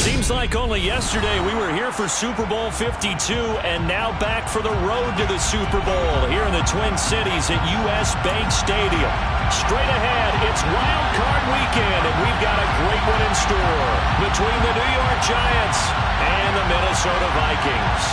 Seems like only yesterday we were here for Super Bowl 52 and now back for the road to the Super Bowl here in the Twin Cities at US Bank Stadium. Straight ahead, it's Wild Card Weekend, and we've got a great one in store between the New York Giants and the Minnesota Vikings.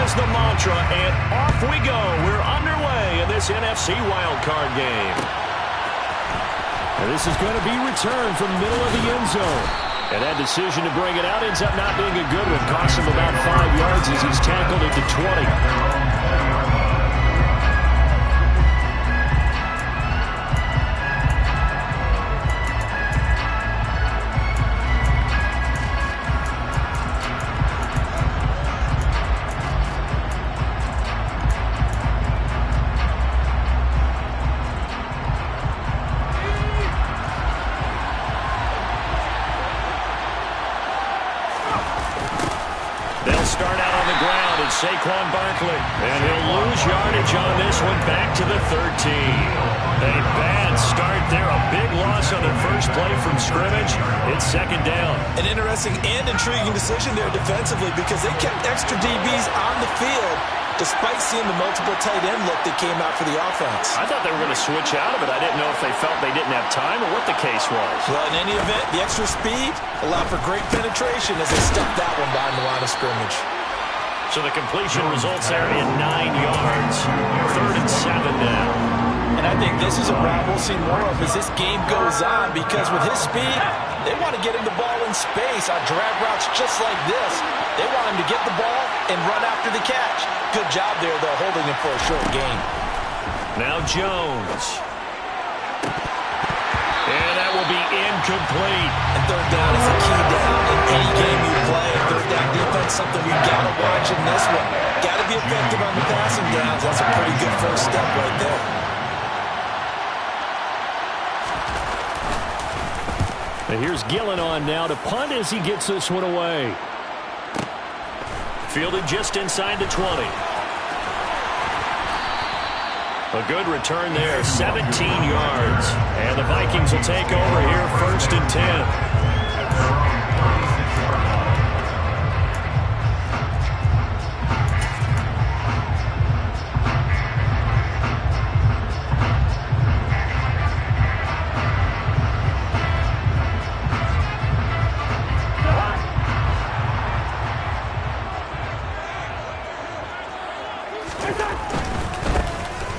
The mantra, and off we go. We're underway in this NFC wildcard game. And this is going to be returned from the middle of the end zone. And that decision to bring it out ends up not being a good one. Costs him about 5 yards as he's tackled at the 20. Saquon Barkley, and he'll lose yardage on this one, back to the 13. A bad start there, a big loss on their first play from scrimmage. It's second down. An interesting and intriguing decision there defensively because they kept extra DBs on the field despite seeing the multiple tight end look that came out for the offense. I thought they were going to switch out of it. I didn't know if they felt they didn't have time or what the case was. Well, in any event, the extra speed allowed for great penetration as they stuffed that one behind the line of scrimmage. So the completion results there in 9 yards. 3rd and 7 now. And I think this is a route we'll see more of as this game goes on because with his speed, they want to get him the ball in space on drag routes just like this. They want him to get the ball and run after the catch. Good job there, though, holding him for a short gain. Now Jones. And that will be incomplete. And third down is a key down in any game you play. Third down defense, something we've got to watch in this one. Got to be effective on the passing downs. That's a pretty good first step right there. And here's Gillen on now to punt as he gets this one away. Fielded just inside the 20. A good return there, 17 yards. And the Vikings will take over here, 1st and 10.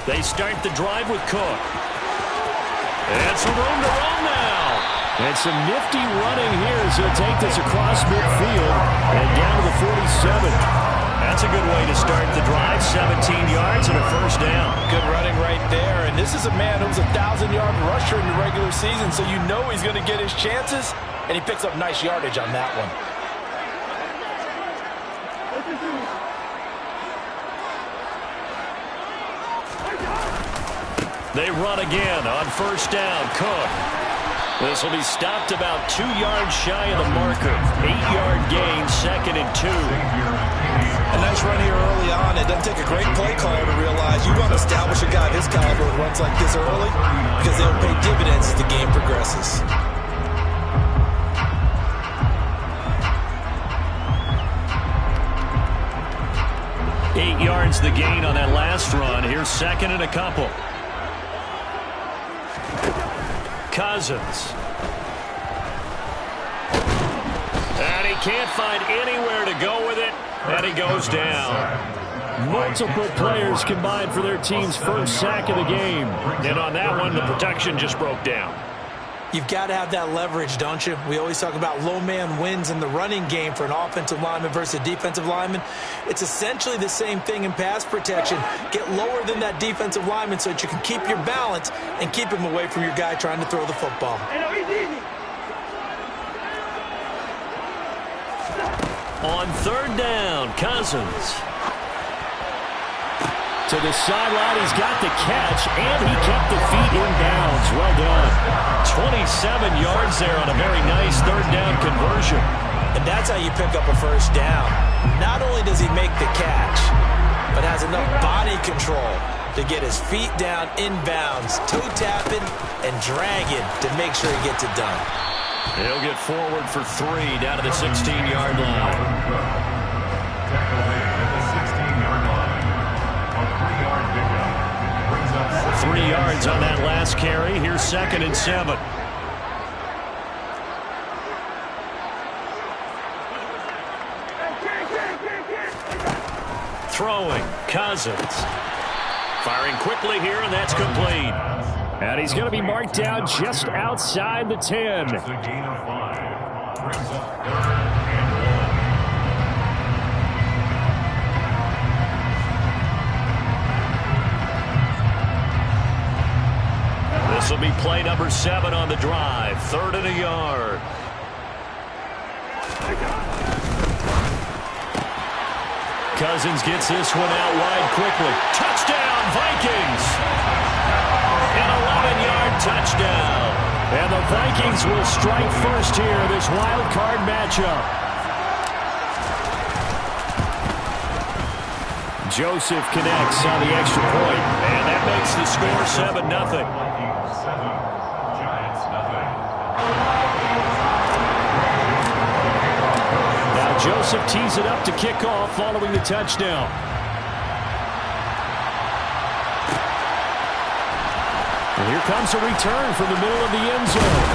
They start the drive with Cook. And some room to run now. And some nifty running here as he'll take this across midfield and down to the 47. That's a good way to start the drive. 17 yards and a first down. Good running right there. And this is a man who's a 1,000-yard rusher in the regular season, so you know he's going to get his chances. And he picks up nice yardage on that one. They run again on first down. Cook. This will be stopped about 2 yards shy of the marker. 8-yard gain, 2nd and 2. A nice run here early on. It doesn't take a great play caller to realize you want to establish a guy of his caliber who runs like this early because they'll pay dividends as the game progresses. Eight yards the gain on that last run. Here's 2nd and a couple. Cousins. And he can't find anywhere to go with it, and he goes down. Multiple players combined for their team's first sack of the game. And on that one, the protection just broke down. You've got to have that leverage, don't you? We always talk about low man wins in the running game for an offensive lineman versus a defensive lineman. It's essentially the same thing in pass protection. Get lower than that defensive lineman so that you can keep your balance and keep him away from your guy trying to throw the football. On 3rd down, Cousins. To the sideline, he's got the catch, and he kept the feet in bounds. Well done. yards there on a very nice third down conversion. And that's how you pick up a first down. Not only does he make the catch, but has enough body control to get his feet down inbounds, toe tapping and dragging to make sure he gets it done. He'll get forward for 3 down to the 16-yard line. 3 yards on that last carry. Here's 2nd and 7. Throwing, Cousins. Firing quickly here, and that's complete. And he's going to be marked down just outside the 10. This will be play number 7 on the drive. 3rd and a yard. Cousins gets this one out wide quickly. Touchdown, Vikings! An 11-yard touchdown. And the Vikings will strike first here, this wild card matchup. Joseph connects on the extra point, and that makes the score 7-0. Joseph tees it up to kick off following the touchdown. And here comes a return from the middle of the end zone.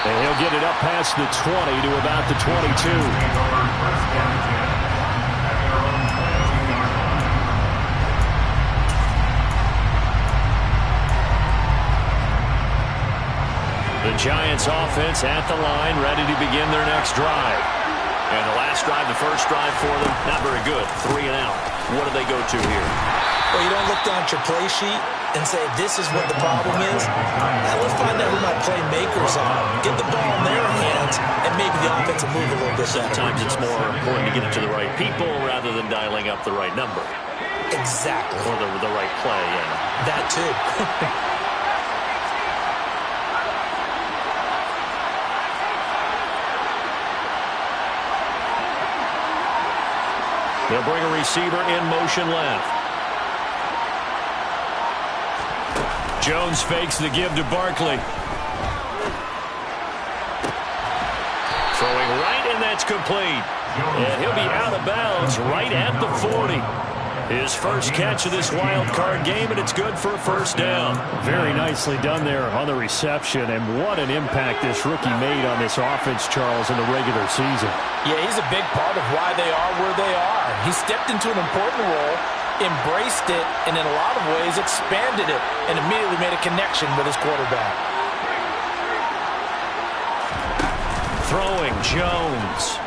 And he'll get it up past the 20 to about the 22. The Giants offense at the line, ready to begin their next drive. And the last drive, the first drive for them, not very good. 3 and out. What do they go to here? Well, you don't look down at your play sheet and say, this is what the problem is. Now let's find out who my playmakers are. Get the ball in their hands, and maybe the offense will move a little bit better. Sometimes it's more important to get it to the right people rather than dialing up the right number. Exactly. Or the right play, yeah. That too. They'll bring a receiver in motion left. Jones fakes the give to Barkley. Throwing right, and that's complete. And he'll be out of bounds right at the 40. His first catch of this wild card game, and it's good for a first down. Very nicely done there on the reception, and what an impact this rookie made on this offense, Charles, in the regular season. Yeah, he's a big part of why they are where they are. He stepped into an important role, embraced it, and in a lot of ways expanded it, and immediately made a connection with his quarterback. Throwing, Jones.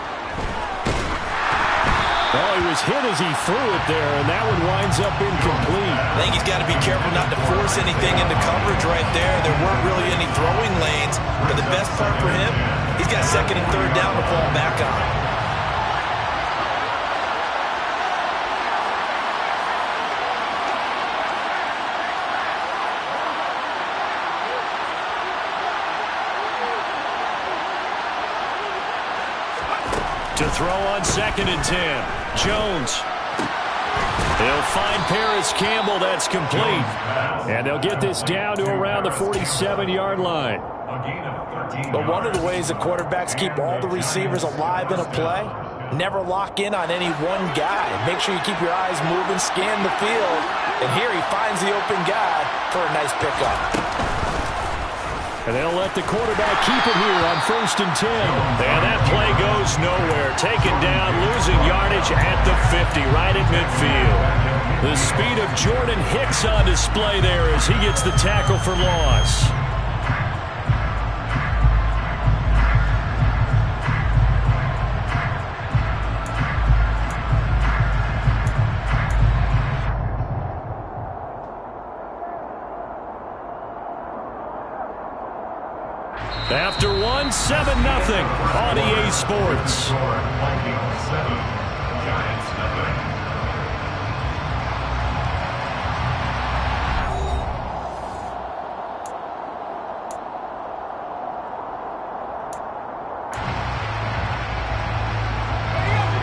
Oh, he was hit as he threw it there, and that one winds up incomplete. I think he's got to be careful not to force anything into coverage right there. There weren't really any throwing lanes, but the best part for him, he's got 2nd and 3rd down to fall back on. To throw on 2nd and 10. Jones. They'll find Paris Campbell. That's complete. And they'll get this down to around the 47-yard line. But one of the ways the quarterbacks keep all the receivers alive in a play, never lock in on any one guy. Make sure you keep your eyes moving, scan the field. And here he finds the open guy for a nice pickup. And they'll let the quarterback keep it here on 1st and 10. And that play goes nowhere. Taken down, losing yardage at the 50, right at midfield. The speed of Jordan Hicks on display there as he gets the tackle for loss. After 1, 7-0 on EA Sports.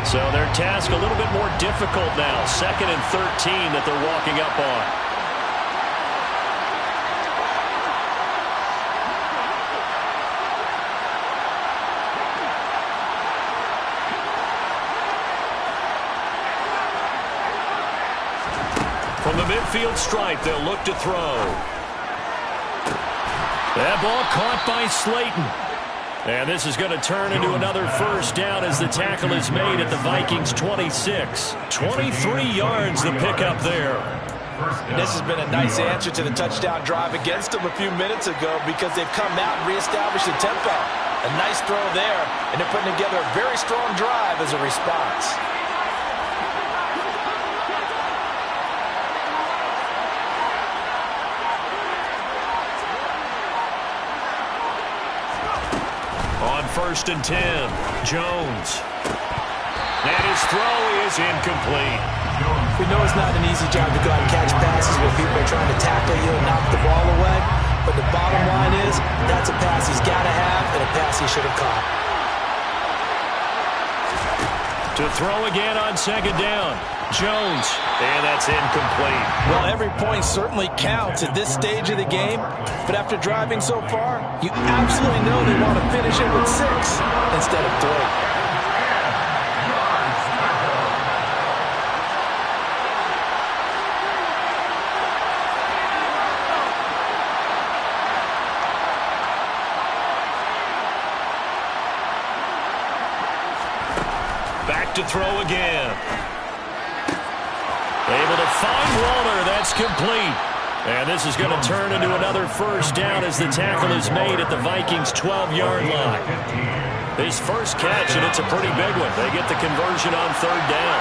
So their task a little bit more difficult now. 2nd and 13 that they're walking up on. From the midfield stripe, they'll look to throw. That ball caught by Slayton. And this is going to turn into another first down as the tackle is made at the Vikings 26. 23 yards the pickup there. And this has been a nice answer to the touchdown drive against them a few minutes ago because they've come out and reestablished the tempo. A nice throw there, and they're putting together a very strong drive as a response. On 1st and 10, Jones. And his throw is incomplete. We know it's not an easy job to go out and catch passes when people are trying to tackle you and knock the ball away. But the bottom line is, that's a pass he's got to have and a pass he should have caught. To throw again on 2nd down, Jones. And that's incomplete. Well, every point certainly counts at this stage of the game. But after driving so far, you absolutely know they want to finish it with 6 instead of 3. Back to throw again. Able to find Walter. That's complete. And this is going to turn into another first down as the tackle is made at the Vikings' 12-yard line. His first catch, and it's a pretty big one. They get the conversion on 3rd down.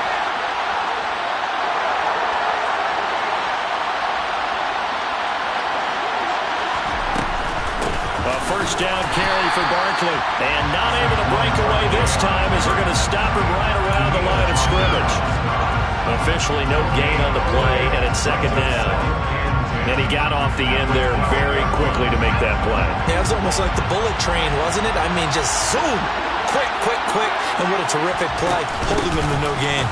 A first down carry for Barkley. And not able to break away this time as they're going to stop him right around the line of scrimmage. Officially no gain on the play, and it's 2nd down. And he got off the end there very quickly to make that play. Yeah, it was almost like the bullet train, wasn't it? I mean, just zoom. Quick, quick, quick. And what a terrific play, holding him to no gain.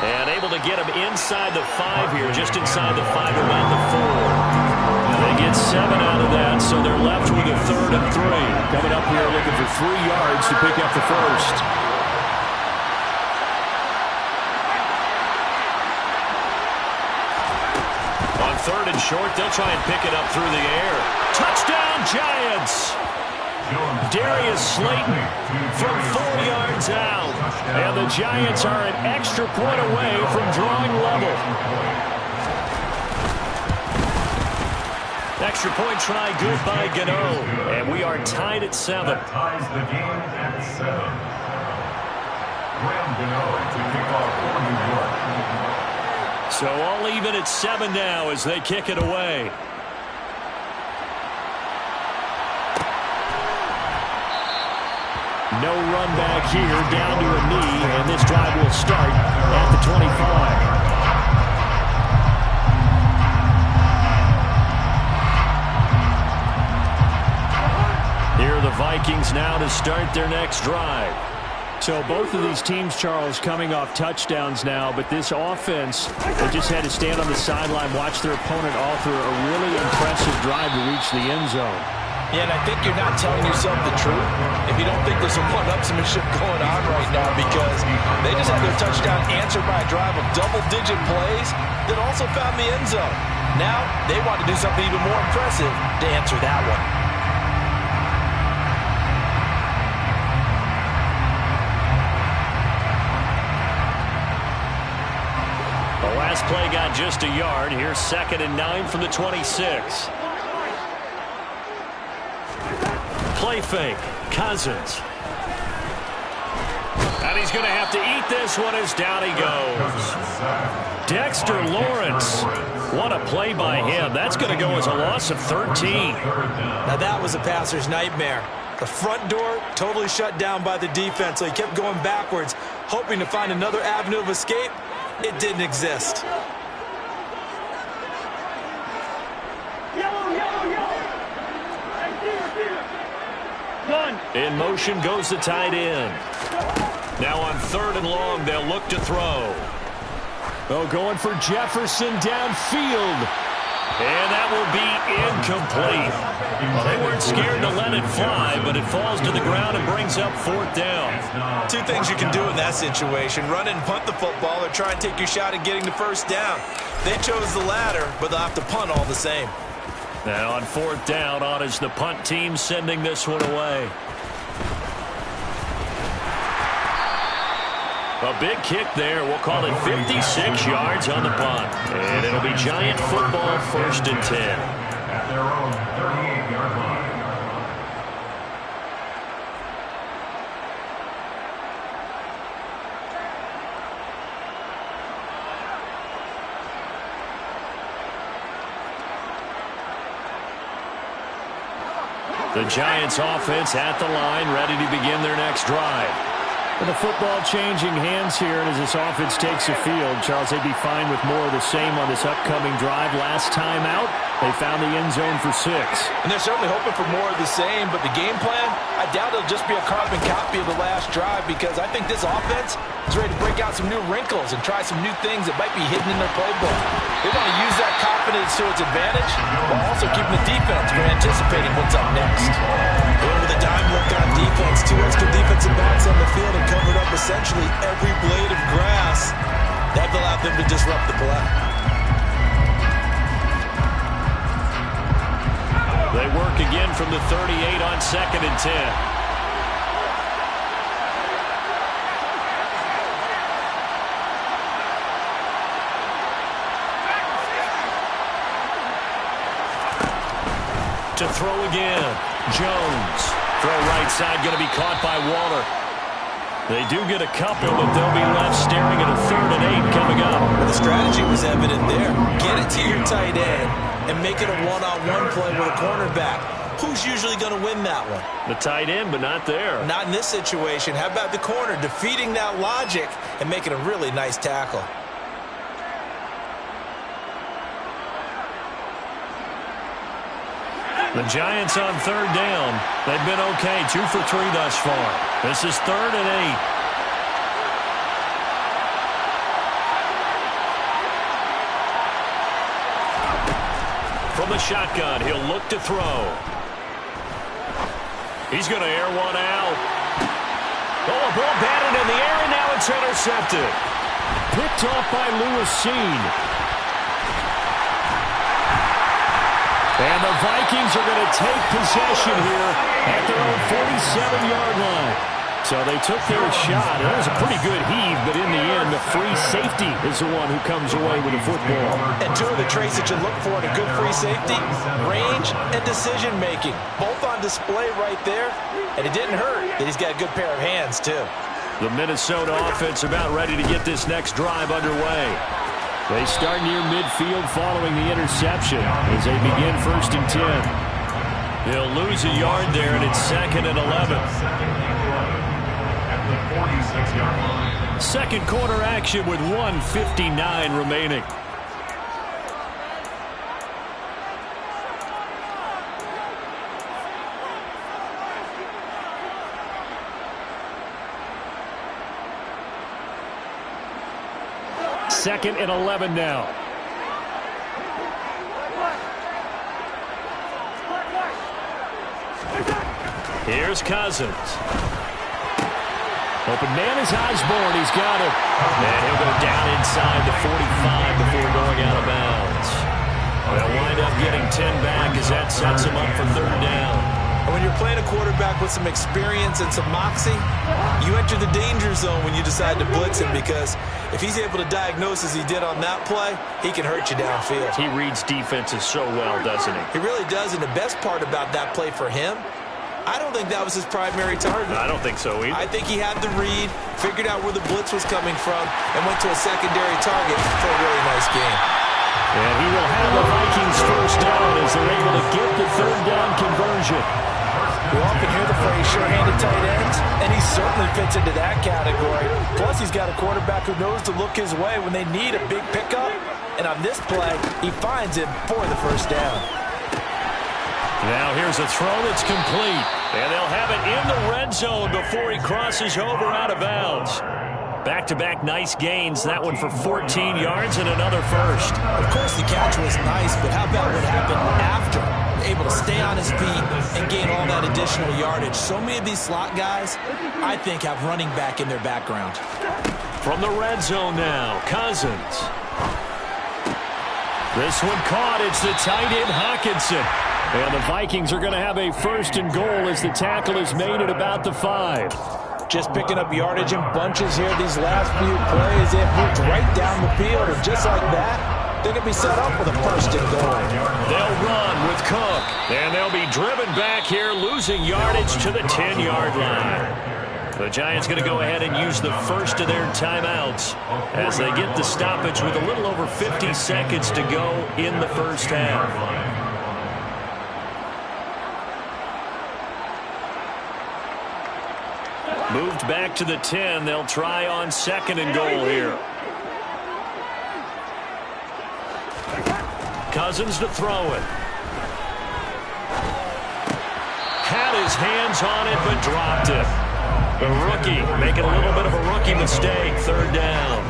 And able to get him inside the 5 here, just inside the 5, around the 4. They get 7 out of that, so they're left with a 3rd and 3. Coming up here looking for 3 yards to pick up the first. On 3rd and short, they'll try and pick it up through the air. Touchdown, Giants! Darius Slayton from 4 yards out. And the Giants are an extra point away from drawing level. Extra point try good by Gano. And we are tied at 7. That ties the game at 7. Graham Gano to kick off for New York. So all even at 7 now as they kick it away. No run back here, down to a knee, and this drive will start at the 25. Here are the Vikings now to start their next drive. So both of these teams, Charles, coming off touchdowns now, but this offense, they just had to stand on the sideline, watch their opponent all through a really impressive drive to reach the end zone. Yeah, and I think you're not telling yourself the truth if you don't think there's some one-upsmanship going on right now, because they just had their touchdown answered by a drive of double-digit plays that also found the end zone. Now they want to do something even more impressive to answer that one. The last play got just a yard. Here's 2nd and 9 from the 26. Play fake. Cousins. And he's going to have to eat this one as down he goes. Dexter Lawrence. What a play by him. That's going to go as a loss of 13. Now that was a passer's nightmare. The front door totally shut down by the defense, so he kept going backwards, hoping to find another avenue of escape. It didn't exist. In motion goes the tight end. Now on 3rd and long, they'll look to throw. Oh, going for Jefferson downfield. And that will be incomplete. Well, they weren't scared to let it fly, but it falls to the ground and brings up 4th down. Two things you can do in that situation: run and punt the football, or try and take your shot at getting the 1st down. They chose the latter, but they'll have to punt all the same. Now on 4th down, on is the punt team sending this one away. A big kick there. We'll call it 56 yards on the punt. And it'll be Giant football, 1st and 10. At their own 38-yard line. The Giants offense at the line, ready to begin their next drive. With the football changing hands here, and as this offense takes the field, Charles, they'd be fine with more of the same on this upcoming drive. Last time out, they found the end zone for 6. And they're certainly hoping for more of the same, but the game plan, I doubt it'll just be a carbon copy of the last drive, because I think this offense is ready to break out some new wrinkles and try some new things that might be hidden in their playbook. They want to use that confidence to its advantage while also keeping the defense from anticipating what's up next. With a dime look on defense, 2 extra defensive backs on the field and covered up essentially every blade of grass. That allowed them to disrupt the play. They work again from the 38 on 2nd and 10. To throw again. Jones. Throw right side, going to be caught by Waller. They do get a couple, but they'll be left staring at a 3rd and 8 coming up. Well, the strategy was evident there. Get it to your tight end and make it a one-on-one play with a cornerback. Who's usually going to win that one? The tight end, but not there. Not in this situation. How about the corner defeating that logic and making a really nice tackle? The Giants on 3rd down. They've been okay, 2 for 3 thus far. This is 3rd and 8. From the shotgun, he'll look to throw. He's going to air one out. Oh, a ball batted in the air, and now it's intercepted. Picked off by Lewis Cine. And the Vikings are going to take possession here at their own 47-yard line. So they took their shot. It was a pretty good heave, but in the end, the free safety is the one who comes away with the football. And 2 of the traits that you look for in a good free safety: range and decision-making. Both on display right there. And it didn't hurt that he's got a good pair of hands, too. The Minnesota offense about ready to get this next drive underway. They start near midfield following the interception as they begin 1st and 10. They'll lose a yard there, and it's 2nd and 11. At the 46-yard line. Second quarter action with 1:59 remaining. Second and 11 now. Here's Cousins. Open man is Osborne. He's got it. And he'll go down inside the 45 before going out of bounds. They'll wind up getting 10 back as that sets him up for 3rd down. And when you're playing a quarterback with some experience and some moxie, you enter the danger zone when you decide to blitz him, because if he's able to diagnose as he did on that play, he can hurt you downfield. He reads defenses so well, doesn't he? He really does, and the best part about that play for him, I don't think that was his primary target. I don't think so either. I think he had the read, figured out where the blitz was coming from, and went to a secondary target for a really nice game. And he will have the Vikings 1st down as they're able to get the 3rd down conversion. We often hear the phrase sure-handed tight ends, and he certainly fits into that category. Plus, he's got a quarterback who knows to look his way when they need a big pickup. And on this play, he finds him for the 1st down. Now here's a throw that's complete. And they'll have it in the red zone before he crosses over out of bounds. Back-to-back nice gains. That one for 14 yards and another first. Of course, the catch was nice, but how about what happened after? Able to stay on his feet and gain all that additional yardage. So many of these slot guys, I think, have running back in their background. From the red zone now, Cousins. This one caught. It's the tight end, Hockenson. And the Vikings are going to have a first and goal as the tackle is made at about the 5. Just picking up yardage in bunches here these last few plays. It moved right down the field, and just like that, they can be set up with a first and goal. They'll run with Cook, and they'll be driven back here, losing yardage to the 10-yard line. The Giants going to go ahead and use the first of their timeouts as they get the stoppage with a little over 50 seconds to go in the first half. Moved back to the 10. They'll try on second and goal here. Cousins to throw it. Had his hands on it, but dropped it. The rookie making a little bit of a rookie mistake. Third down.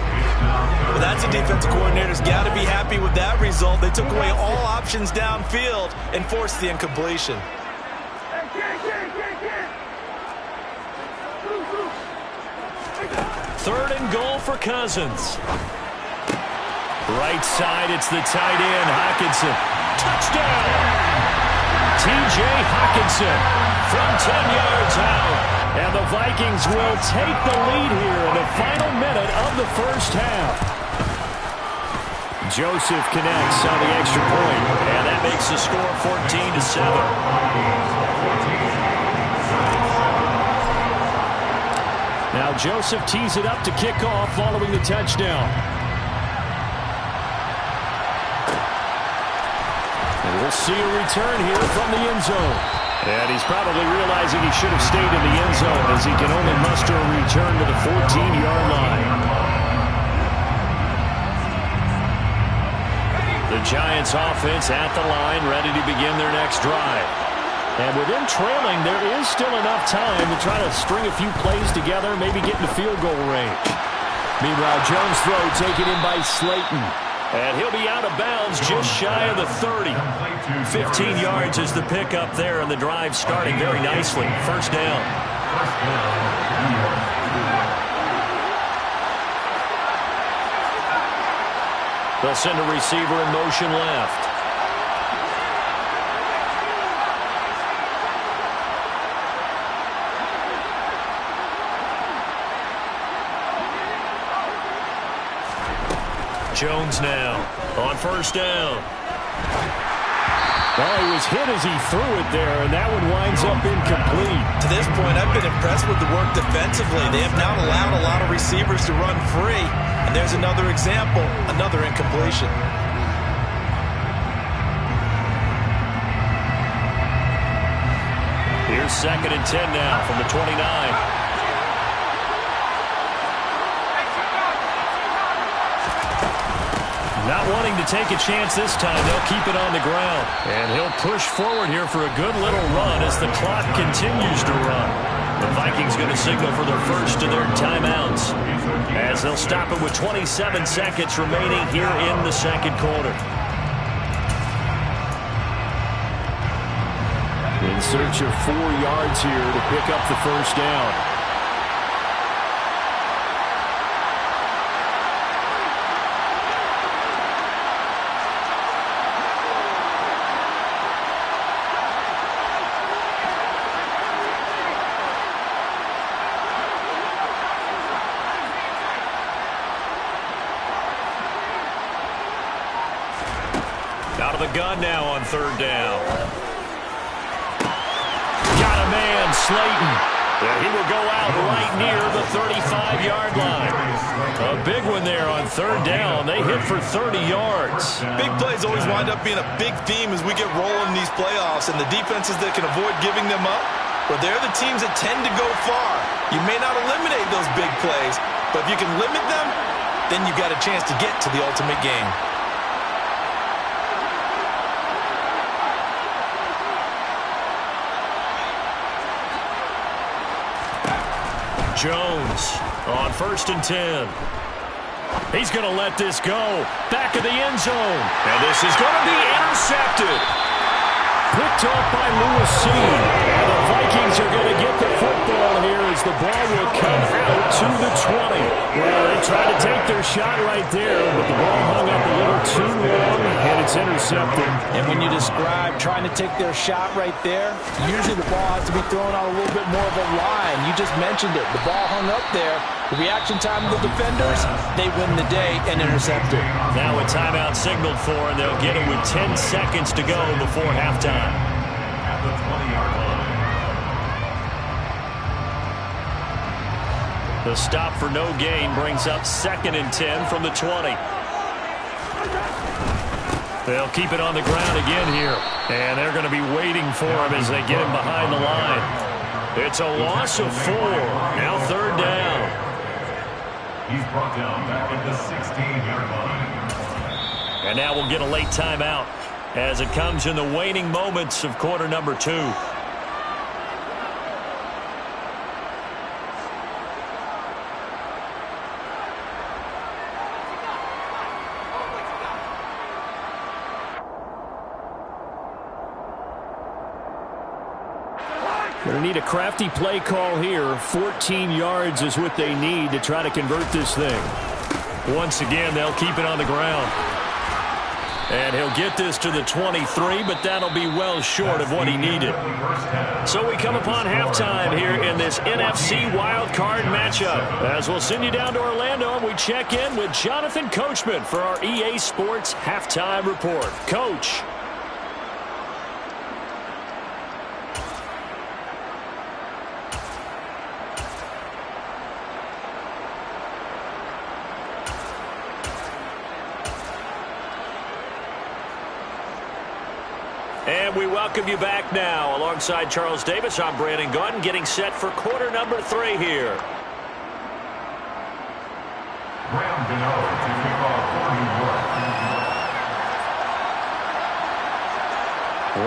Well, that's a defensive coordinator's got to be happy with that result. They took away all options downfield and forced the incompletion. Third and goal for Cousins. Right side, it's the tight end, Hockenson. Touchdown! T.J. Hockenson from 10 yards out. And the Vikings will take the lead here in the final minute of the first half. Joseph connects on the extra point, and that makes the score 14-7. Now Joseph tees it up to kick off following the touchdown. And we'll see a return here from the end zone. And he's probably realizing he should have stayed in the end zone as he can only muster a return to the 14-yard line. The Giants offense at the line, ready to begin their next drive. And with them trailing, there is still enough time to try to string a few plays together, maybe get into field goal range. Meanwhile, Jones' throw taken in by Slayton. And he'll be out of bounds just shy of the 30. 15 yards is the pickup there, and the drive starting very nicely. First down. They'll send a receiver in motion left. Jones now on first down. Well, he was hit as he threw it there, and that one winds up incomplete. To this point, I've been impressed with the work defensively. They have not allowed a lot of receivers to run free. And there's another example, another incompletion. Here's second and 10 now from the 29. Not wanting to take a chance this time, they'll keep it on the ground. And he'll push forward here for a good little run as the clock continues to run. The Vikings going to signal for their first of their timeouts as they'll stop it with 27 seconds remaining here in the second quarter. In search of 4 yards here to pick up the first down. Out of the gun now on third down. Got a man, Slayton. Yeah, he will go out right near the 35-yard line. A big one there on third down. They hit for 30 yards. Big plays always wind up being a big theme as we get rolling in these playoffs, and the defenses that can avoid giving them up, well, they're the teams that tend to go far. You may not eliminate those big plays, but if you can limit them, then you've got a chance to get to the ultimate game. Jones on 1st and 10. He's going to let this go. Back of the end zone. And this is going to be intercepted. Picked off by Lewis Cine. And the Vikings are going to get the football here as the ball will come out to the 20. Well, they tried to take their shot right there, but the ball hung up a little too long, and it's intercepted. And when you describe trying to take their shot right there, usually the ball has to be thrown out a little bit more of a line. You just mentioned it. The ball hung up there. The reaction time of the defenders, they win the day and intercept it. Now a timeout signaled for, and they'll get it with 10 seconds to go before halftime. At the 20-yard line. The stop for no gain brings up 2nd and 10 from the 20. They'll keep it on the ground again here. And they're going to be waiting for him as they get him behind the line. It's a loss of 4. Now 3rd down. He's brought down back at the 16-yard line. And now we'll get a late timeout as it comes in the waning moments of quarter number 2. Going to need a crafty play call here. 14 yards is what they need to try to convert this thing. Once again, they'll keep it on the ground. And he'll get this to the 23, but that'll be well short of what he needed. So we come upon halftime here in this NFC Wild Card matchup. As we'll send you down to Orlando, and we check in with Jonathan Coachman for our EA Sports Halftime Report. Coach. And we welcome you back now. Alongside Charles Davis, I'm Brandon Gaudin, getting set for quarter number 3 here. Graham Gano to kick off for New York.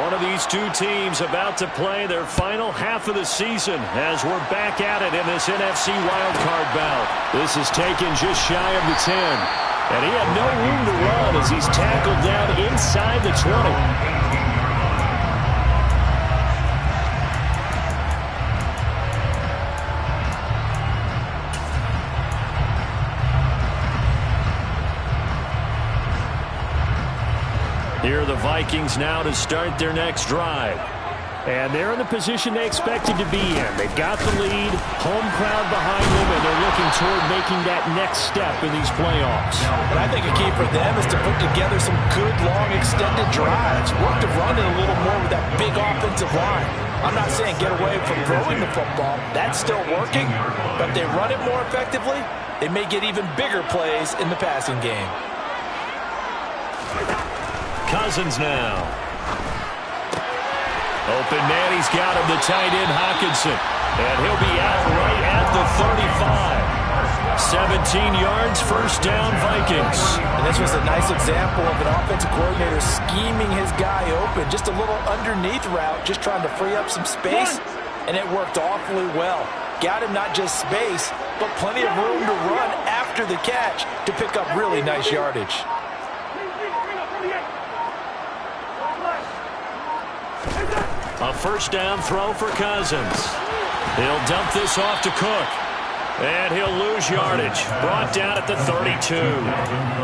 One of these two teams about to play their final half of the season as we're back at it in this NFC wildcard bout. This is taken just shy of the 10. And he had no room to run as he's tackled down inside the 20. Here are the Vikings now to start their next drive. And they're in the position they expected to be in. They've got the lead, home crowd behind them, and they're looking toward making that next step in these playoffs. And I think a key for them is to put together some good, long, extended drives. Work to run it a little more with that big offensive line. I'm not saying get away from throwing the football. That's still working. But if they run it more effectively, they may get even bigger plays in the passing game. Cousins now. Open man, he's got him, the tight end Hockenson. And he'll be out right at the 35. 17 yards, first down, Vikings. And this was a nice example of an offensive coordinator scheming his guy open. Just a little underneath route, just trying to free up some space. And it worked awfully well. Got him not just space, but plenty of room to run after the catch to pick up really nice yardage. A first down throw for Cousins. He'll dump this off to Cook. And he'll lose yardage. Brought down at the 32.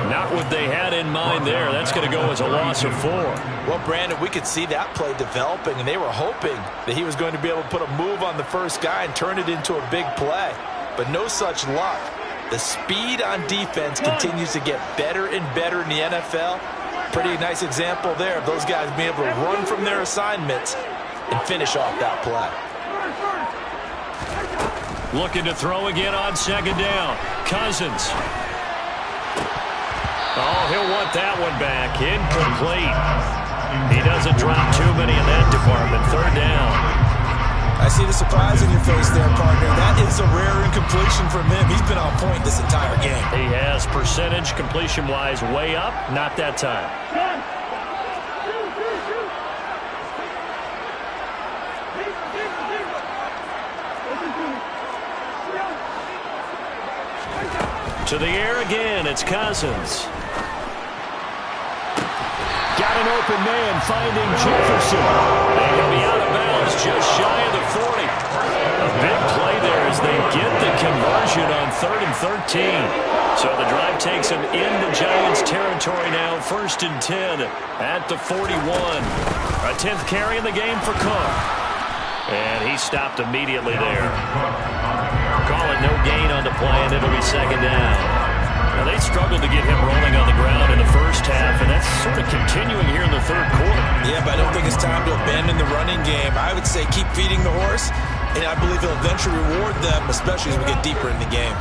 Not what they had in mind there. That's going to go as a loss of 4. Well, Brandon, we could see that play developing, and they were hoping that he was going to be able to put a move on the first guy and turn it into a big play. But no such luck. The speed on defense continues to get better and better in the NFL. Pretty nice example there of those guys being able to run from their assignments and finish off that play. Looking to throw again on second down. Cousins. Oh, he'll want that one back. Incomplete. He doesn't drop too many in that department. Third down. I see the surprise in your face there, partner. That is a rare incompletion from him. He's been on point this entire game. He has percentage completion-wise way up. Not that time. To the air again, it's Cousins. Got an open man finding Jefferson. And he'll be out of bounds just shy of the 40. A big play there as they get the conversion on 3rd and 13. So the drive takes them into Giants territory now, 1st and 10 at the 41. A 10th carry in the game for Cook. And he stopped immediately there. Call it no gain on the play, and it'll be 2nd down. Now, they struggled to get him rolling on the ground in the first half, and that's sort of continuing here in the 3rd quarter. Yeah, but I don't think it's time to abandon the running game. I would say keep feeding the horse, and I believe he'll eventually reward them, especially as we get deeper in the game.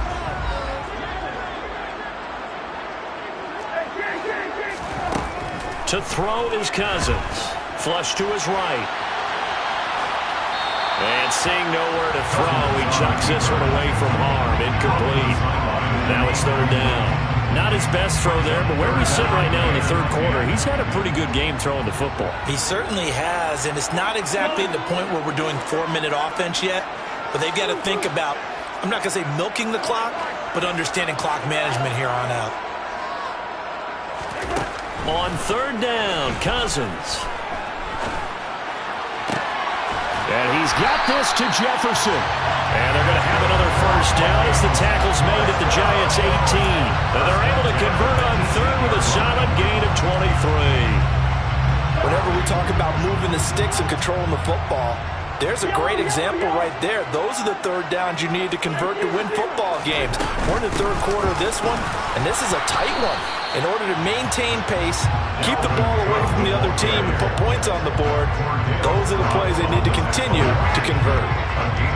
To throw is Cousins. Flush to his right. And seeing nowhere to throw, he chucks this one away from harm. Incomplete. Now it's 3rd down. Not his best throw there, but where we sit right now in the 3rd quarter, he's had a pretty good game throwing the football. He certainly has, and it's not exactly at the point where we're doing 4-minute offense yet, but they've got to think about, I'm not going to say milking the clock, but understanding clock management here on out. On 3rd down, Cousins. And he's got this to Jefferson. And they're going to have another 1st down as the tackle's made at the Giants' 18. And they're able to convert on 3rd with a solid gain of 23. Whenever we talk about moving the sticks and controlling the football, there's a great example right there. Those are the 3rd downs you need to convert to win football games. We're in the 3rd quarter of this one, and this is a tight one. In order to maintain pace, keep the ball away from the other team, and put points on the board, those are the plays they need to continue to convert.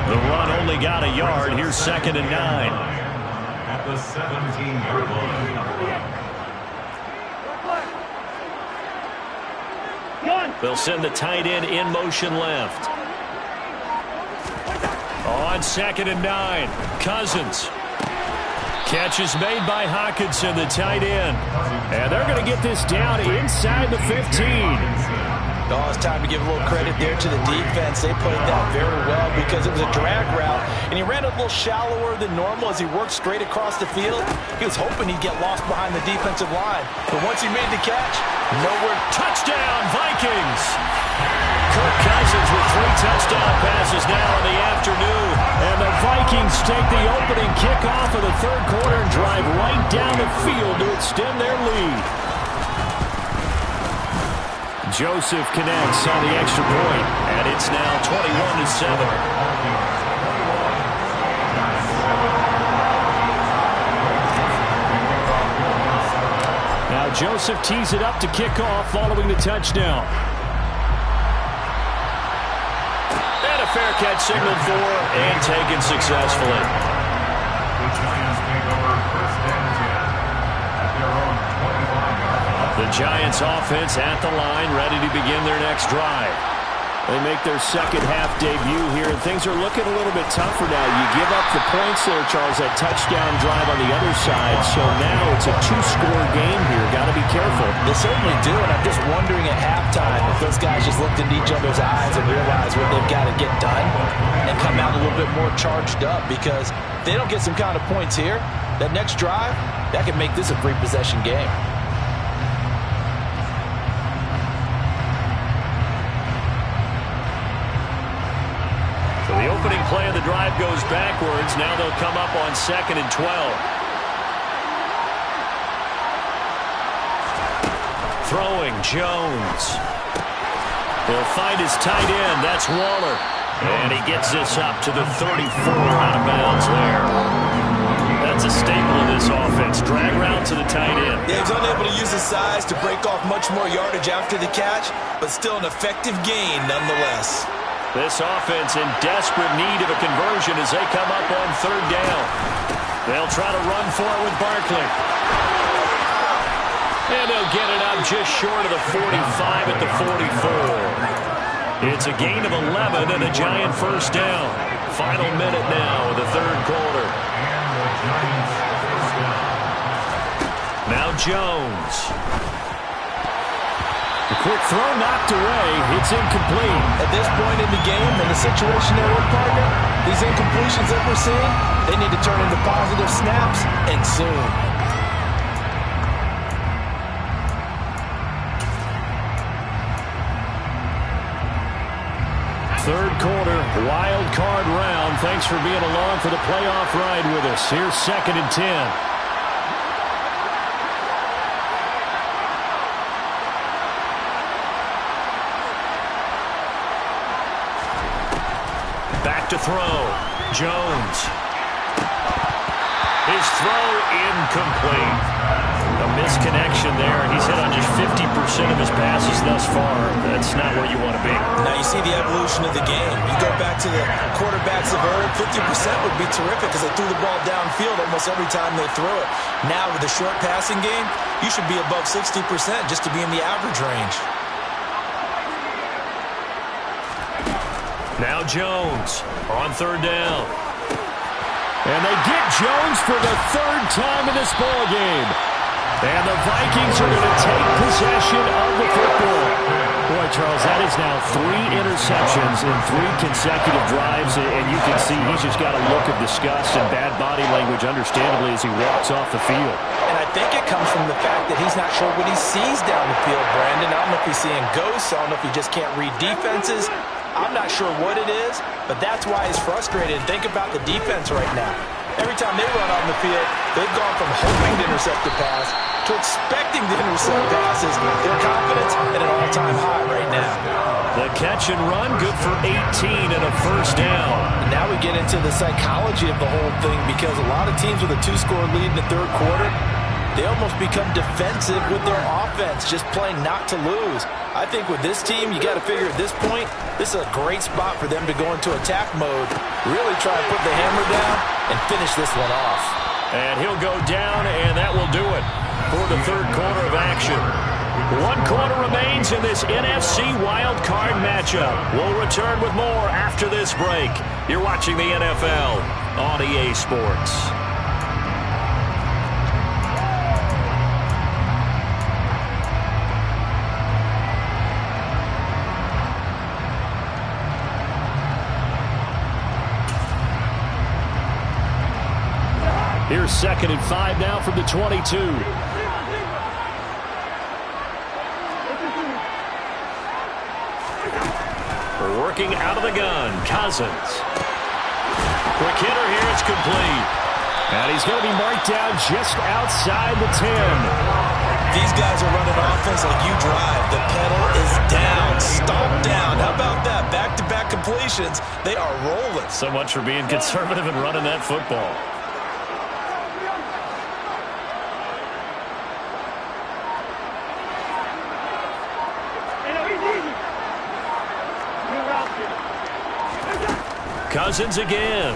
The run only got a yard. Here's 2nd and 9. At the 17-yard line. They'll send the tight end in motion left. On 2nd and 9, Cousins. Catch is made by Hockenson, the tight end. And they're going to get this down inside the 15. Oh, it's time to give a little credit there to the defense. They played that very well because it was a drag route, and he ran a little shallower than normal as he worked straight across the field. He was hoping he'd get lost behind the defensive line, but once he made the catch, nowhere. Touchdown, Vikings! Kirk Cousins with 3 touchdown passes now in the afternoon, and the Vikings take the opening kickoff of the 3rd quarter and drive right down the field to extend their lead. Joseph connects on the extra point, and it's now 21-7. Now Joseph tees it up to kick off following the touchdown. And a fair catch signaled for and taken successfully. The Giants take over 1st and 10 at their own 25-yard line. The Giants offense at the line, ready to begin their next drive. They make their 2nd half debut here, and things are looking a little bit tougher now. You give up the points there, Charles, that touchdown drive on the other side, so now it's a 2-score game here. Got to be careful. They certainly do, and I'm just wondering at halftime if those guys just looked into each other's eyes and realized what they've got to get done and come out a little bit more charged up, because if they don't get some kind of points here, that next drive, that could make this a 3-possession game. The opening play of the drive goes backwards. Now they'll come up on 2nd and 12. Throwing, Jones. He'll find his tight end. That's Waller. And he gets this up to the 34, out of bounds there. That's a staple of this offense. Drag route to the tight end. Yeah, he's unable to use his size to break off much more yardage after the catch, but still an effective gain nonetheless. This offense in desperate need of a conversion as they come up on 3rd down. They'll try to run for it with Barkley. And they'll get it up just short of the 45 at the 44. It's a gain of 11 and a Giant 1st down. Final minute now of the 3rd quarter. Now Jones. A quick throw knocked away. It's incomplete. At this point in the game, in the situation they were, partner, These incompletions that we're seeing, they need to turn into positive snaps, and soon. Third quarter, wild card round. Thanks for being along for the playoff ride with us. Here's 2nd and 10. Back to throw. Jones. His throw incomplete. A misconnection there. He's hit on just 50% of his passes thus far. That's not where you want to be. Now you see the evolution of the game. You go back to the quarterbacks of old, 50% would be terrific because they threw the ball downfield almost every time they threw it. Now with the short passing game, you should be above 60% just to be in the average range. Now Jones on 3rd down. And they get Jones for the 3rd time in this ball game. And the Vikings are going to take possession of the football. Boy, Charles, that is now 3 interceptions in 3 consecutive drives, and you can see he's just got a look of disgust and bad body language, understandably, as he walks off the field. And I think it comes from the fact that he's not sure what he sees down the field, Brandon. I don't know if he's seeing ghosts. I don't know if he just can't read defenses. I'm not sure what it is, but that's why he's frustrated. Think about the defense right now. Every time they run on the field, they've gone from hoping to intercept the pass to expecting to intercept passes. Their confidence at an all-time high right now. The catch and run, good for 18 and a 1st down. And now we get into the psychology of the whole thing because a lot of teams with a 2-score lead in the 3rd quarter, they almost become defensive with their offense, just playing not to lose. I think with this team, you got to figure at this point, this is a great spot for them to go into attack mode, really try and put the hammer down and finish this one off. And he'll go down, and that will do it for the 3rd quarter of action. 1 quarter remains in this NFC Wild Card matchup. We'll return with more after this break. You're watching the NFL on EA Sports. Here's 2nd and 5 now from the 22. Working out of the gun, Cousins. Quick hitter here, it's complete. And he's going to be marked down just outside the 10. These guys are running offense like you drive. The pedal is down, stomp down. How about that? Back-to-back completions. They are rolling. So much for being conservative and running that football. Cousins again.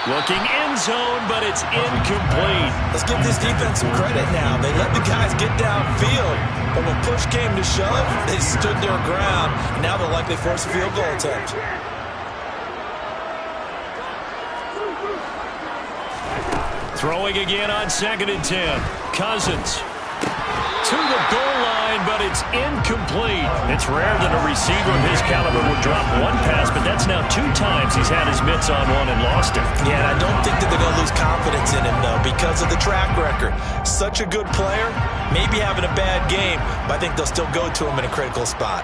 Looking end zone, but it's incomplete. Let's give this defense some credit now. They let the guys get downfield, but when push came to shove, they stood their ground. Now they'll likely force a field goal attempt. Throwing again on 2nd and 10. Cousins to the goal line, but it's incomplete. It's rare that a receiver of his caliber would drop 1 pass, but that's now 2 times he's had his mitts on one and lost it. Yeah, and I don't think that they're going to lose confidence in him, though, because of the track record. Such a good player, maybe having a bad game, but I think they'll still go to him in a critical spot.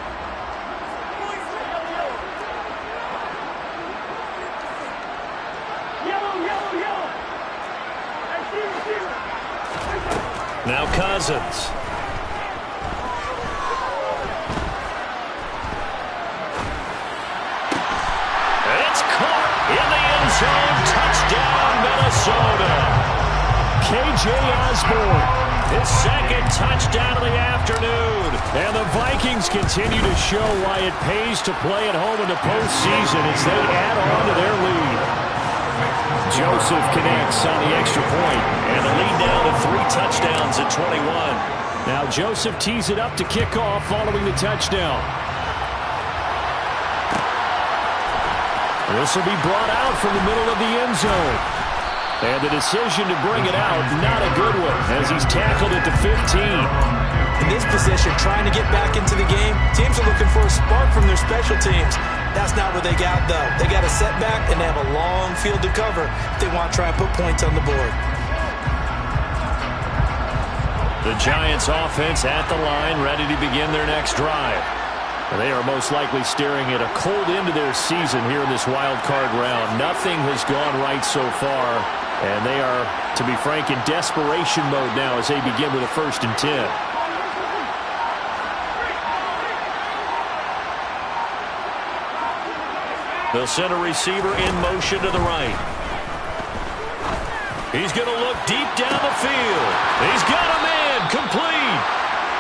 Now Cousins. It's caught in the end zone. Touchdown, Minnesota. KJ Osborne, his 2nd touchdown of the afternoon. And the Vikings continue to show why it pays to play at home in the postseason as they add on to their lead. Joseph connects on the extra point, and the lead down to 3 touchdowns at 21. Now Joseph tees it up to kick off following the touchdown. This will be brought out from the middle of the end zone. And the decision to bring it out, not a good one, as he's tackled at the 15. In this position, trying to get back into the game, Teams are looking for a spark from their special teams. That's not what they got, though. They got a setback, and they have a long field to cover if they want to try and put points on the board. The Giants offense at the line, ready to begin their next drive. They are most likely staring at a cold end to their season here in this wild card round. Nothing has gone right so far, and they are, to be frank, in desperation mode now as they begin with a 1st and 10. They'll send a receiver in motion to the right. He's going to look deep down the field. He's got a man, complete.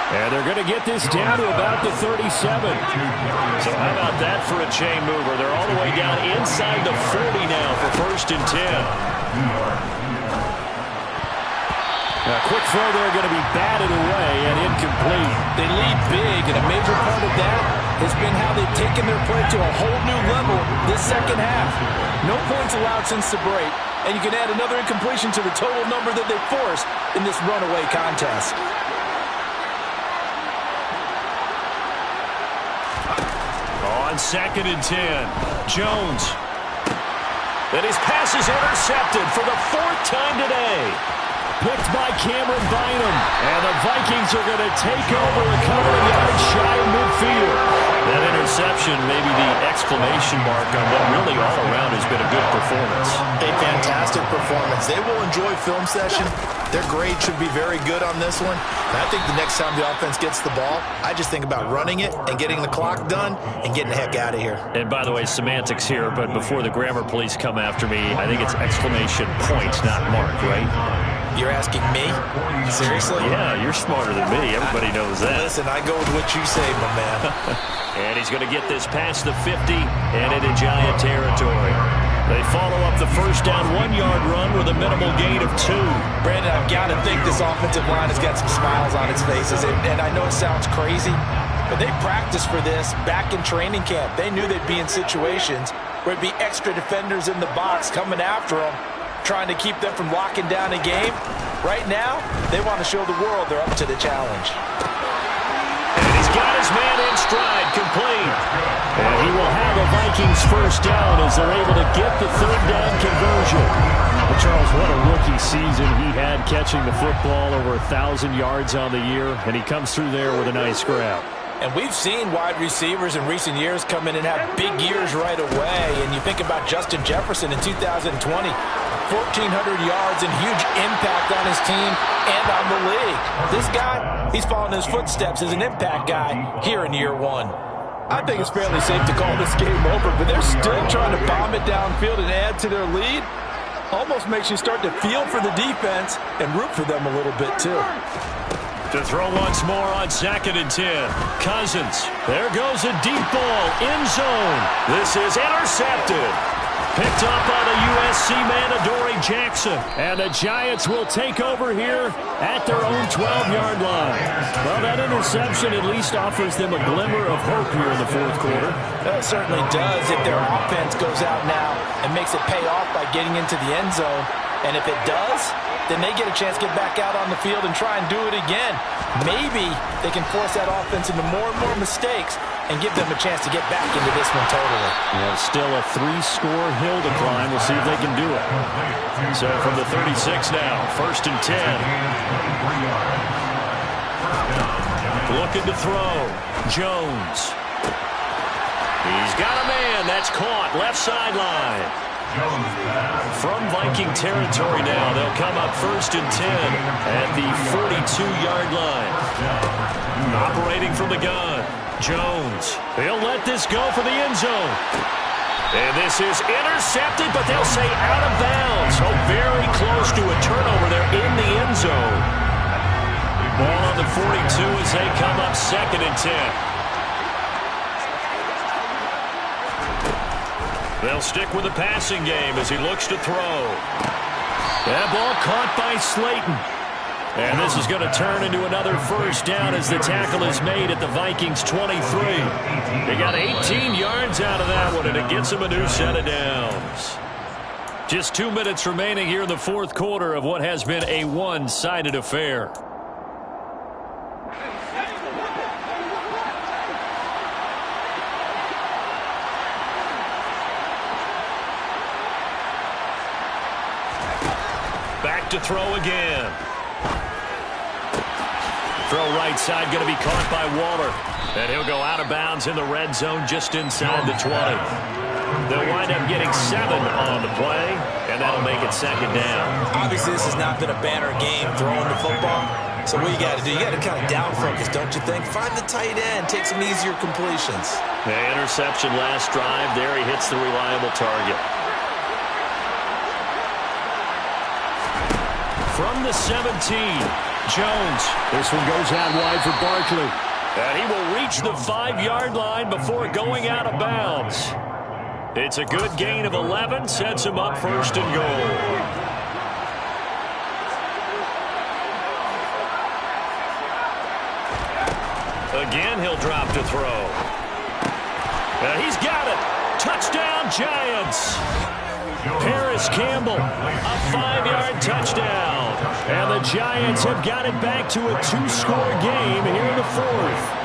And they're going to get this down to about the 37. So how about that for a chain mover? They're all the way down inside the 40 now for 1st and 10. A quick throw there going to be batted away and incomplete. They lead big, and a major part of that has been how they've taken their play to a whole new level this second half. No points allowed since the break, and you can add another incompletion to the total number that they forced in this runaway contest. On 2nd and 10, Jones. And his pass is intercepted for the 4th time today. Picked by Cameron Bynum. And the Vikings are going to take over a couple of yards shy of midfield. That interception may be the exclamation mark on what really all around has been a good performance. A fantastic performance. They will enjoy film session. Their grade should be very good on this one. And I think the next time the offense gets the ball, I just think about running it and getting the clock done and getting the heck out of here. And by the way, semantics here, but before the grammar police come after me, I think it's exclamation point, not mark, right? You're asking me? Seriously? Yeah, you're smarter than me. Everybody knows that. Listen, I go with what you say, my man. And he's going to get this past the 50 and into Giant territory. They follow up the 1st down 1-yard run with a minimal gain of 2. Brandon, I've got to think this offensive line has got some smiles on its faces. And I know it sounds crazy, but they practiced for this back in training camp. They knew they'd be in situations where it'd be extra defenders in the box coming after them, trying to keep them from locking down a game. Right now, they want to show the world they're up to the challenge. And he's got his man in stride, complete. And he will have a Vikings 1st down as they're able to get the 3rd down conversion. Well, Charles, what a rookie season he had catching the football, over 1,000 yards on the year, and he comes through there with a nice grab. And we've seen wide receivers in recent years come in and have big years right away. And you think about Justin Jefferson in 2020, 1,400 yards and huge impact on his team and on the league. This guy, he's following his footsteps as an impact guy here in year 1. I think it's fairly safe to call this game over, but they're still trying to bomb it downfield and add to their lead. Almost makes you start to feel for the defense and root for them a little bit too. To throw once more on 2nd and 10. Cousins. There goes a deep ball. End zone. This is intercepted. Picked up by the USC man, Adoree Jackson. And the Giants will take over here at their own 12-yard line. Well, that interception at least offers them a glimmer of hope here in the 4th quarter. It certainly does if their offense goes out now and makes it pay off by getting into the end zone. And if it does, then they get a chance to get back out on the field and try and do it again. Maybe they can force that offense into more and more mistakes and give them a chance to get back into this one totally. Yeah, still a 3-score hill to climb. We'll see if they can do it. So from the 36 now, 1st and 10. Looking to throw. Jones. He's got a man. That's caught. Left sideline. From Viking territory now, they'll come up 1st and 10 at the 42-yard line. Operating from the gun, Jones. He'll let this go for the end zone. And this is intercepted, but they'll say out of bounds. So very close to a turnover there in the end zone. Ball on the 42 as they come up 2nd and 10. They'll stick with the passing game as he looks to throw. That ball caught by Slayton. And this is going to turn into another 1st down as the tackle is made at the Vikings 23. They got 18 yards out of that one, and it gets them a new set of downs. Just 2 minutes remaining here in the 4th quarter of what has been a one-sided affair. look to throw again. Throw right side, going to be caught by Waller. And he'll go out of bounds in the red zone just inside the 20. They'll wind up getting 7 on the play, and that'll make it second down. Obviously, this has not been a banner game throwing the football. So what you got to do, you got to kind of down focus, don't you think? Find the tight end, take some easier completions. The interception last drive. There he hits the reliable target. From the 17, Jones. This one goes out wide for Barkley. And he will reach the 5-yard line before going out of bounds. It's a good gain of 11, sets him up first and goal. Again, he'll drop to throw. He's got it. Touchdown, Giants. Paris Campbell, a 5-yard touchdown. And the Giants have got it back to a 2-score game here in the 4th.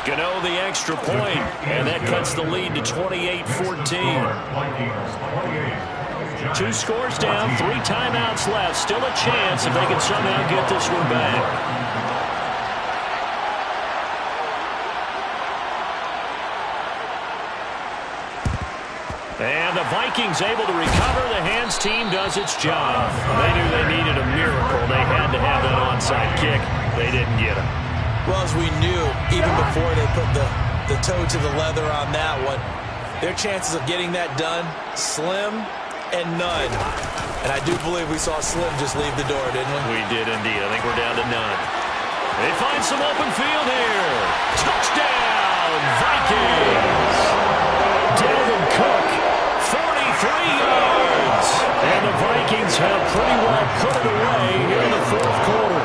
Gano the extra point, and that cuts the lead to 28-14. 2 scores down, 3 timeouts left. Still a chance if they can somehow get this one back. And the Vikings able to recover. The Hands team does its job. They knew they needed a miracle. They had to have that onside kick. They didn't get it. Well, as we knew, even before they put the toe to the leather on that one, their chances of getting that done, slim and none. And I do believe we saw Slim just leave the door, didn't we? We did indeed. I think we're down to none. They find some open field here. Touchdown, Vikings. Dalvin Cook, 43 yards. And the Vikings have pretty well put it away here in the 4th quarter.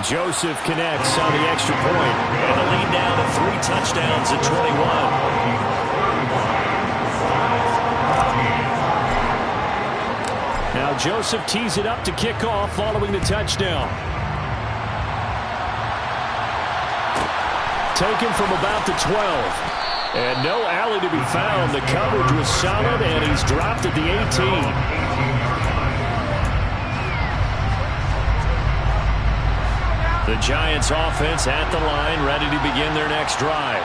Joseph connects on the extra point. And the lead down to 3 touchdowns at 21. Now Joseph tees it up to kick off following the touchdown. Taken from about the 12. And no alley to be found. The coverage was solid, and he's dropped at the 18. The Giants offense at the line, ready to begin their next drive.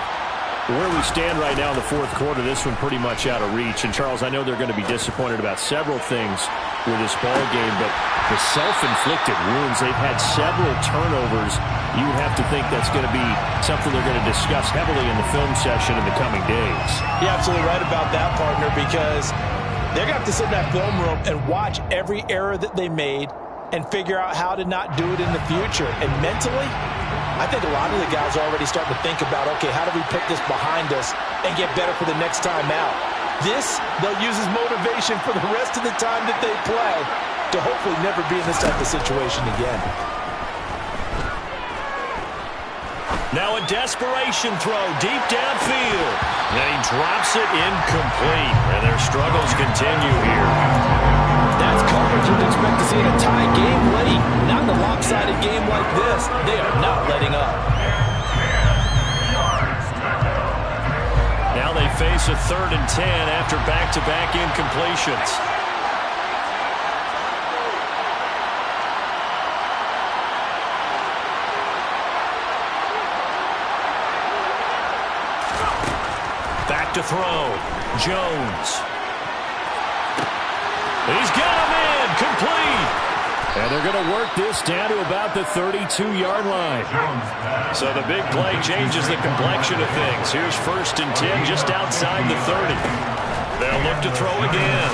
Where we stand right now in the 4th quarter, this one pretty much out of reach. And, Charles, I know they're going to be disappointed about several things with this ball game, but the self-inflicted wounds, they've had several turnovers. You would have to think that's going to be something they're going to discuss heavily in the film session in the coming days. You're absolutely right about that, partner, because they're going to have to sit in that film room and watch every error that they made and figure out how to not do it in the future. And mentally, I think a lot of the guys are already starting to think about, okay, how do we put this behind us and get better for the next time out? This, they'll use as motivation for the rest of the time that they play to hopefully never be in this type of situation again. Now a desperation throw deep downfield. And he drops it incomplete. And their struggles continue here. That's coverage you'd expect to see in a tie game late. Not in a lopsided game like this. They are not letting up. Now they face a 3rd and 10 after back-to-back incompletions. Back to throw. Jones. He's got him in. Complete. And they're going to work this down to about the 32-yard line. So the big play changes the complexion of things. Here's 1st and 10 just outside the 30. They'll look to throw again.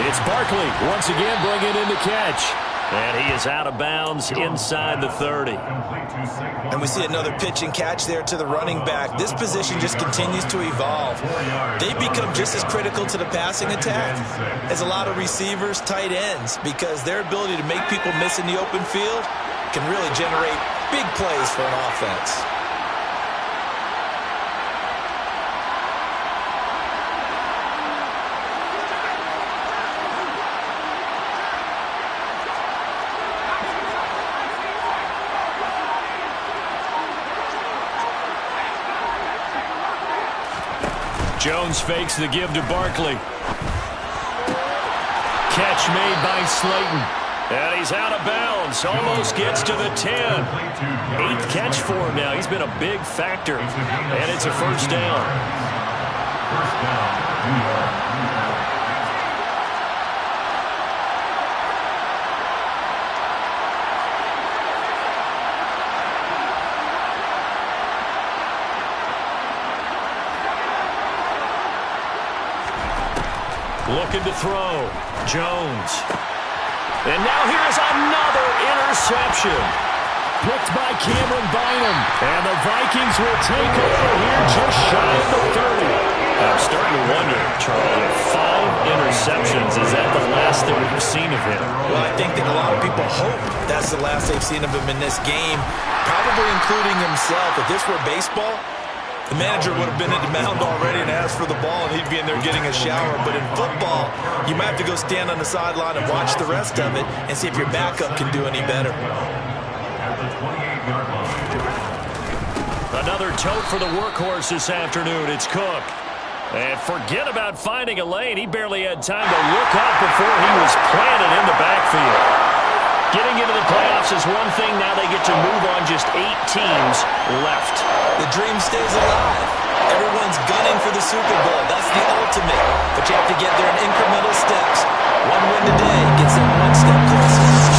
It's Barkley once again bringing in the catch. And he is out of bounds inside the 30. And we see another pitch and catch there to the running back. This position just continues to evolve. They become just as critical to the passing attack as a lot of receivers, tight ends, because their ability to make people miss in the open field can really generate big plays for an offense. Jones fakes the give to Barkley. Catch made by Slayton. And he's out of bounds. Almost gets to the 10. 8th catch for him now. He's been a big factor. And it's a first down. First down, New York. Looking to throw. Jones. And now here's another interception. Picked by Cameron Bynum. And the Vikings will take over here just shy of the 30. I'm starting to wonder, Charlie, if 5 interceptions, is that the last that we've seen of him? Well, I think that a lot of people hope that's the last they've seen of him in this game, probably including himself. If this were baseball, the manager would have been at the mound already and asked for the ball, and he'd be in there getting a shower. But in football, you might have to go stand on the sideline and watch the rest of it and see if your backup can do any better. At the 28-yard line. Another tote for the workhorse this afternoon. It's Cook. And forget about finding a lane. He barely had time to look up before he was planted in the backfield. Getting into the playoffs is one thing. Now they get to move on. Just 8 teams left. The dream stays alive. Everyone's gunning for the Super Bowl. That's the ultimate. But you have to get there in incremental steps. One win today gets them one step closer.